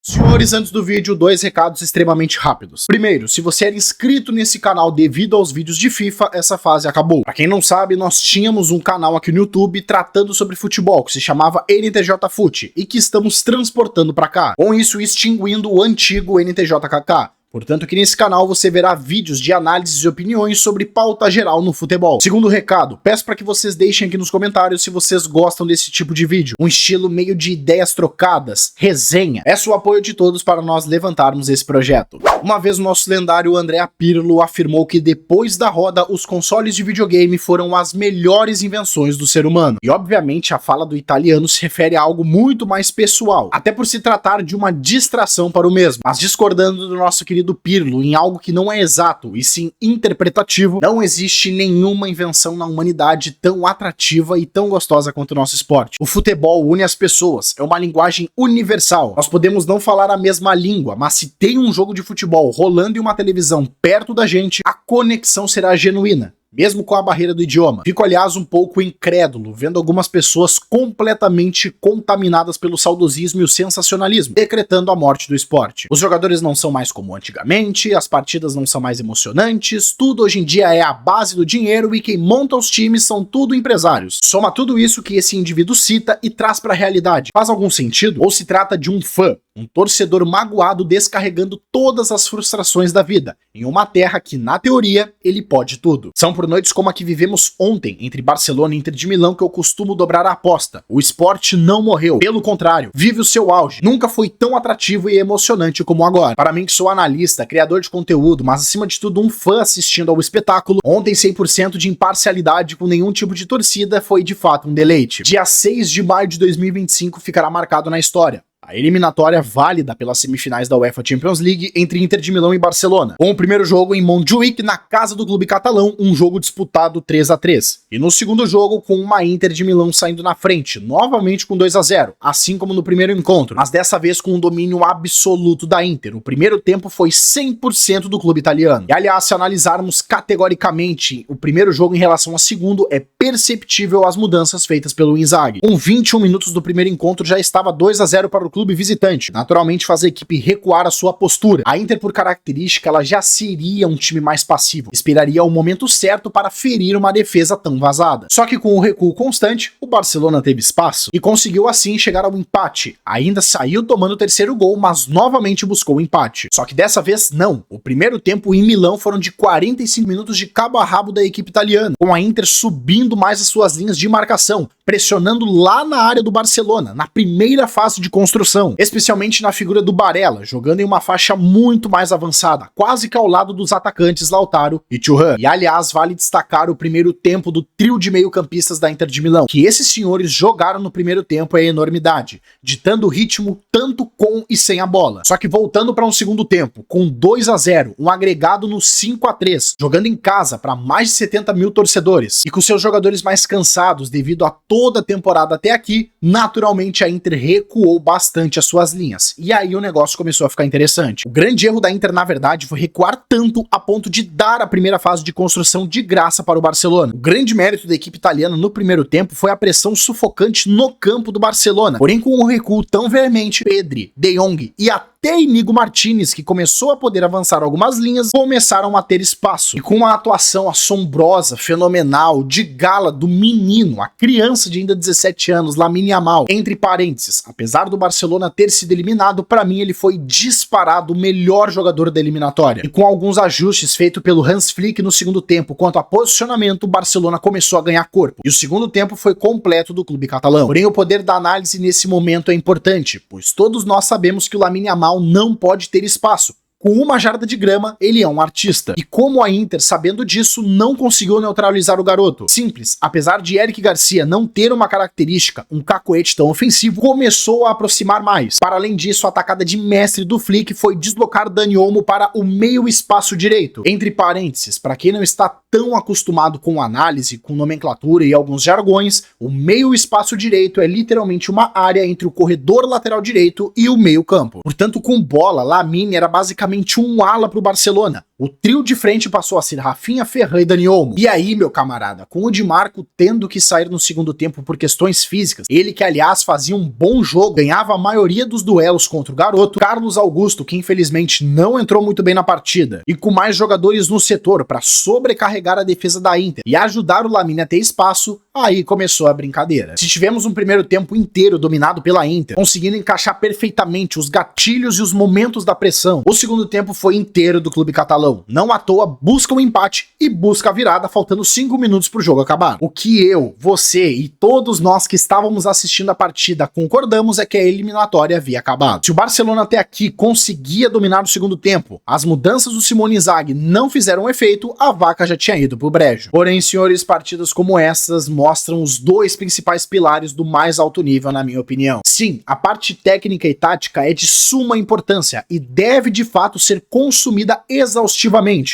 Senhores, antes do vídeo, dois recados extremamente rápidos. Primeiro, se você era inscrito nesse canal devido aos vídeos de FIFA, essa fase acabou. Pra quem não sabe, nós tínhamos um canal aqui no YouTube tratando sobre futebol, que se chamava NTJ Fute, e que estamos transportando pra cá, com isso extinguindo o antigo NTJKK. Portanto, aqui nesse canal você verá vídeos de análises e opiniões sobre pauta geral no futebol. Segundo recado, peço para que vocês deixem aqui nos comentários se vocês gostam desse tipo de vídeo. Um estilo meio de ideias trocadas, resenha. Peço o apoio de todos para nós levantarmos esse projeto. Uma vez o nosso lendário Andrea Pirlo afirmou que depois da roda, os consoles de videogame foram as melhores invenções do ser humano. E obviamente a fala do italiano se refere a algo muito mais pessoal, até por se tratar de uma distração para o mesmo. Mas discordando do nosso querido Pirlo em algo que não é exato e sim interpretativo, não existe nenhuma invenção na humanidade tão atrativa e tão gostosa quanto o nosso esporte. O futebol une as pessoas, é uma linguagem universal. Nós podemos não falar a mesma língua, mas se tem um jogo de futebol rolando em uma televisão perto da gente, a conexão será genuína, mesmo com a barreira do idioma. Fico, aliás, um pouco incrédulo, vendo algumas pessoas completamente contaminadas pelo saudosismo e o sensacionalismo, decretando a morte do esporte. Os jogadores não são mais como antigamente, as partidas não são mais emocionantes, tudo hoje em dia é a base do dinheiro e quem monta os times são tudo empresários. Soma tudo isso que esse indivíduo cita e traz para a realidade. Faz algum sentido? Ou se trata de um fã, um torcedor magoado descarregando todas as frustrações da vida, em uma terra que, na teoria, ele pode tudo. São por noites como a que vivemos ontem, entre Barcelona e Inter de Milão, que eu costumo dobrar a aposta. O esporte não morreu, pelo contrário, vive o seu auge. Nunca foi tão atrativo e emocionante como agora. Para mim que sou analista, criador de conteúdo, mas acima de tudo um fã assistindo ao espetáculo, ontem 100% de imparcialidade com nenhum tipo de torcida foi de fato um deleite. Dia 6 de maio de 2025 ficará marcado na história. A eliminatória válida pelas semifinais da UEFA Champions League entre Inter de Milão e Barcelona, com o primeiro jogo em Montjuic, na casa do clube catalão, um jogo disputado 3-3. E no segundo jogo, com uma Inter de Milão saindo na frente, novamente com 2-0, assim como no primeiro encontro, mas dessa vez com um domínio absoluto da Inter. O primeiro tempo foi 100% do clube italiano. E aliás, se analisarmos categoricamente o primeiro jogo em relação ao segundo, é perceptível as mudanças feitas pelo Inzaghi. Com 21 minutos do primeiro encontro já estava 2-0 para o clube visitante, naturalmente faz a equipe recuar a sua postura. A Inter, por característica, ela já seria um time mais passivo, esperaria o momento certo para ferir uma defesa tão vazada. Só que com o recuo constante, o Barcelona teve espaço e conseguiu assim chegar ao empate. Ainda saiu tomando o terceiro gol, mas novamente buscou o empate. Só que dessa vez não. O primeiro tempo em Milão foram de 45 minutos de cabo a rabo da equipe italiana, com a Inter subindo mais as suas linhas de marcação, pressionando lá na área do Barcelona, na primeira fase de construção, especialmente na figura do Barella, jogando em uma faixa muito mais avançada, quase que ao lado dos atacantes Lautaro e Thuram. E aliás, vale destacar o primeiro tempo do trio de meio-campistas da Inter de Milão, que esses senhores jogaram no primeiro tempo é enormidade, ditando o ritmo tanto com e sem a bola. Só que voltando para um segundo tempo, com 2-0, um agregado no 5-3, jogando em casa para mais de 70 mil torcedores, e com seus jogadores mais cansados devido a toda a temporada até aqui, naturalmente a Inter recuou bastante as suas linhas. E aí o negócio começou a ficar interessante. O grande erro da Inter, na verdade, foi recuar tanto a ponto de dar a primeira fase de construção de graça para o Barcelona. O grande mérito da equipe italiana no primeiro tempo foi a pressão sufocante no campo do Barcelona. Porém, com um recuo tão veemente, Pedri, De Jong e até Inigo Martinez, que começou a poder avançar algumas linhas, começaram a ter espaço. E com uma atuação assombrosa, fenomenal, de gala do menino, a criança de ainda 17 anos, Lamine Yamal, entre parênteses, apesar do Barcelona ter sido eliminado, para mim ele foi disparado o melhor jogador da eliminatória. E com alguns ajustes feitos pelo Hans Flick no segundo tempo, quanto a posicionamento, o Barcelona começou a ganhar corpo. E o segundo tempo foi completo do clube catalão. Porém, o poder da análise nesse momento é importante, pois todos nós sabemos que o Lamine Yamal não pode ter espaço. Com uma jarda de grama, ele é um artista. E como a Inter, sabendo disso, não conseguiu neutralizar o garoto? Simples, apesar de Eric Garcia não ter uma característica, um cacoete tão ofensivo, começou a aproximar mais. Para além disso, a atacada de mestre do Flick foi deslocar Dani Olmo para o meio espaço direito. Entre parênteses, para quem não está tão acostumado com análise, com nomenclatura e alguns jargões, o meio espaço direito é literalmente uma área entre o corredor lateral direito e o meio campo. Portanto, com bola, Lamine era basicamente basicamente um ala pro Barcelona. O trio de frente passou a ser Rafinha, Ferran e Dani Olmo. E aí, meu camarada, com o Di Marco tendo que sair no segundo tempo por questões físicas, ele que aliás fazia um bom jogo, ganhava a maioria dos duelos contra o garoto, Carlos Augusto, que infelizmente não entrou muito bem na partida, e com mais jogadores no setor para sobrecarregar a defesa da Inter e ajudar o Lamine a ter espaço, aí começou a brincadeira. Se tivemos um primeiro tempo inteiro dominado pela Inter, conseguindo encaixar perfeitamente os gatilhos e os momentos da pressão, o segundo tempo foi inteiro do clube catalão. Não à toa busca um empate e busca a virada, faltando 5 minutos pro jogo acabar. O que eu, você e todos nós que estávamos assistindo a partida concordamos é que a eliminatória havia acabado. Se o Barcelona até aqui conseguia dominar o segundo tempo, as mudanças do Simone Inzaghi não fizeram efeito, a vaca já tinha ido pro brejo. Porém, senhores, partidas como essas mostram os dois principais pilares do mais alto nível, na minha opinião. Sim, a parte técnica e tática é de suma importância e deve de fato ser consumida exaustivamente.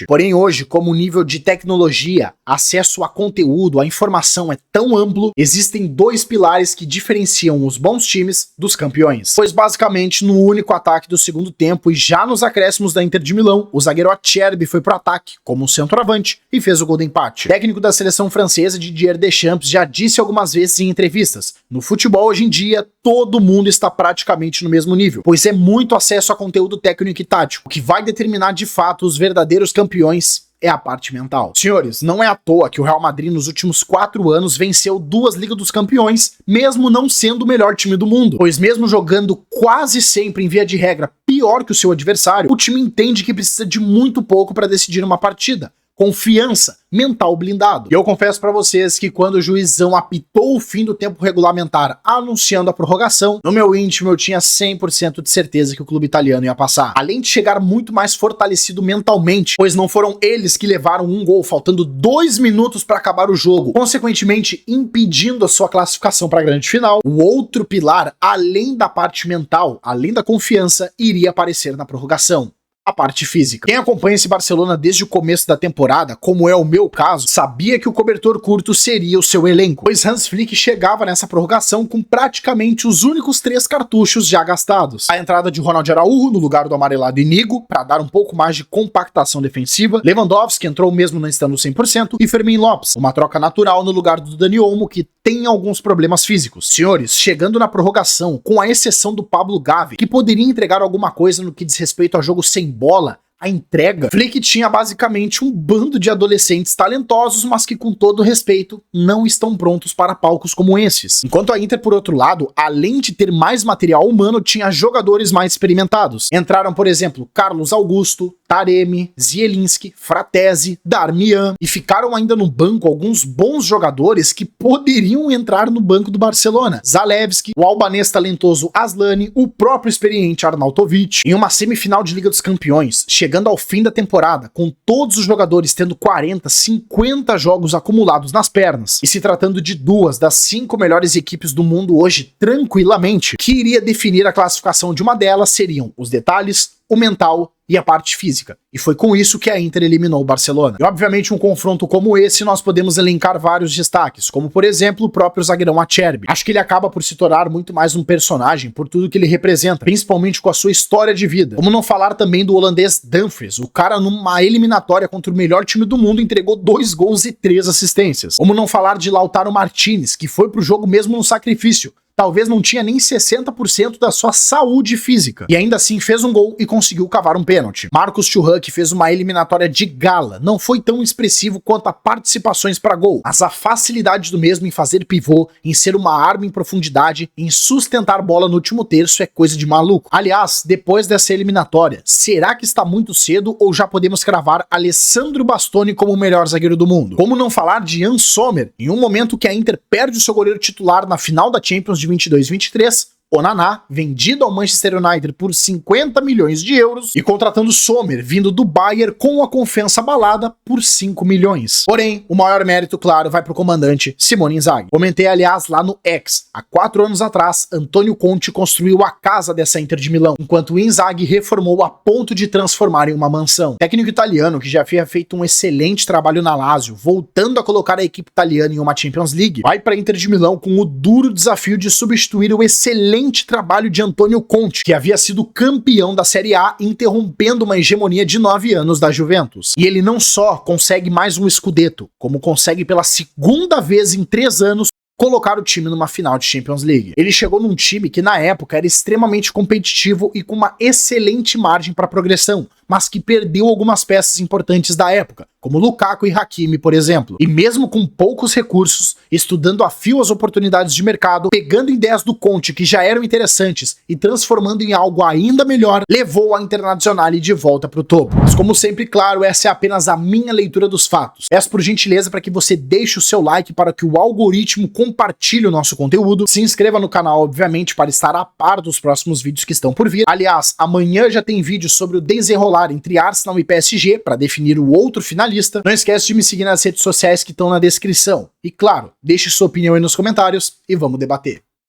Porém, hoje, como o nível de tecnologia, acesso a conteúdo, a informação é tão amplo, existem dois pilares que diferenciam os bons times dos campeões. Pois basicamente, no único ataque do segundo tempo e já nos acréscimos da Inter de Milão, o zagueiro Acerbi foi pro ataque como um centroavante e fez o gol do empate. O técnico da seleção francesa, Didier Deschamps, já disse algumas vezes em entrevistas: no futebol hoje em dia, todo mundo está praticamente no mesmo nível, pois é muito acesso a conteúdo técnico e tático. O que vai determinar de fato os verdadeiros campeões é a parte mental. Senhores, não é à toa que o Real Madrid nos últimos 4 anos venceu 2 Ligas dos Campeões, mesmo não sendo o melhor time do mundo. Pois mesmo jogando quase sempre em via de regra pior que o seu adversário, o time entende que precisa de muito pouco para decidir uma partida. Confiança, mental blindado. E eu confesso pra vocês que quando o juizão apitou o fim do tempo regulamentar anunciando a prorrogação, no meu íntimo eu tinha 100% de certeza que o clube italiano ia passar. Além de chegar muito mais fortalecido mentalmente, pois não foram eles que levaram um gol faltando 2 minutos para acabar o jogo, consequentemente impedindo a sua classificação para a grande final, o outro pilar, além da parte mental, além da confiança, iria aparecer na prorrogação: a parte física. Quem acompanha esse Barcelona desde o começo da temporada, como é o meu caso, sabia que o cobertor curto seria o seu elenco, pois Hans Flick chegava nessa prorrogação com praticamente os únicos 3 cartuchos já gastados. A entrada de Ronald Araújo no lugar do amarelado Inigo, para dar um pouco mais de compactação defensiva, Lewandowski entrou mesmo não estando 100%, e Fermín Lopes, uma troca natural no lugar do Dani Olmo, que tem alguns problemas físicos. Senhores, chegando na prorrogação, com a exceção do Pablo Gavi, que poderia entregar alguma coisa no que diz respeito a jogo sem bola, a entrega, Flick tinha basicamente um bando de adolescentes talentosos, mas que, com todo respeito, não estão prontos para palcos como esses. Enquanto a Inter, por outro lado, além de ter mais material humano, tinha jogadores mais experimentados. Entraram, por exemplo, Carlos Augusto, Taremi, Zielinski, Fratesi, Darmian, e ficaram ainda no banco alguns bons jogadores que poderiam entrar no banco do Barcelona: Zalewski, o albanês talentoso Aslani, o próprio experiente Arnautovic. Em uma semifinal de Liga dos Campeões, chegando ao fim da temporada, com todos os jogadores tendo 40, 50 jogos acumulados nas pernas, e se tratando de 2 das 5 melhores equipes do mundo hoje, tranquilamente, que iria definir a classificação de uma delas seriam os detalhes, o mental e a parte física. E foi com isso que a Inter eliminou o Barcelona. E obviamente um confronto como esse nós podemos elencar vários destaques, como por exemplo o próprio zagueirão Acerbi. Acho que ele acaba por se tornar muito mais um personagem por tudo que ele representa, principalmente com a sua história de vida. Como não falar também do holandês Dumfries, o cara numa eliminatória contra o melhor time do mundo entregou 2 gols e 3 assistências. Como não falar de Lautaro Martinez, que foi pro jogo mesmo no sacrifício. Talvez não tinha nem 60% da sua saúde física, e ainda assim fez um gol e conseguiu cavar um pênalti. Marcos Thuram, que fez uma eliminatória de gala, não foi tão expressivo quanto a participações para gol, mas a facilidade do mesmo em fazer pivô, em ser uma arma em profundidade, em sustentar bola no último terço é coisa de maluco. Aliás, depois dessa eliminatória, será que está muito cedo ou já podemos cravar Alessandro Bastoni como o melhor zagueiro do mundo? Como não falar de Jan Sommer, em um momento que a Inter perde o seu goleiro titular na final da Champions de 22-23, Onaná, vendido ao Manchester United por 50 milhões de euros, e contratando Sommer, vindo do Bayern com a confiança abalada, por 5 milhões. Porém, o maior mérito, claro, vai pro comandante Simone Inzaghi. Comentei, aliás, lá no X. Há 4 anos atrás, Antônio Conte construiu a casa dessa Inter de Milão, enquanto o Inzaghi reformou a ponto de transformar em uma mansão. O técnico italiano, que já havia feito um excelente trabalho na Lazio, voltando a colocar a equipe italiana em uma Champions League, vai pra Inter de Milão com o duro desafio de substituir o excelente excelente trabalho de Antônio Conte, que havia sido campeão da Série A, interrompendo uma hegemonia de 9 anos da Juventus. E ele não só consegue mais um Scudetto, como consegue pela segunda vez em 3 anos colocar o time numa final de Champions League. Ele chegou num time que na época era extremamente competitivo e com uma excelente margem para progressão, mas que perdeu algumas peças importantes da época, como Lukaku e Hakimi, por exemplo. E mesmo com poucos recursos, estudando a fio as oportunidades de mercado, pegando ideias do Conte que já eram interessantes e transformando em algo ainda melhor, levou a Internazionale de volta pro topo. Mas como sempre, claro, essa é apenas a minha leitura dos fatos. Peço por gentileza para que você deixe o seu like para que o algoritmo compartilhe o nosso conteúdo, se inscreva no canal, obviamente, para estar a par dos próximos vídeos que estão por vir. Aliás, amanhã já tem vídeo sobre o desenrolar entre Arsenal e PSG para definir o outro finalista. Não esquece de me seguir nas redes sociais que estão na descrição. E claro, deixe sua opinião aí nos comentários e vamos debater.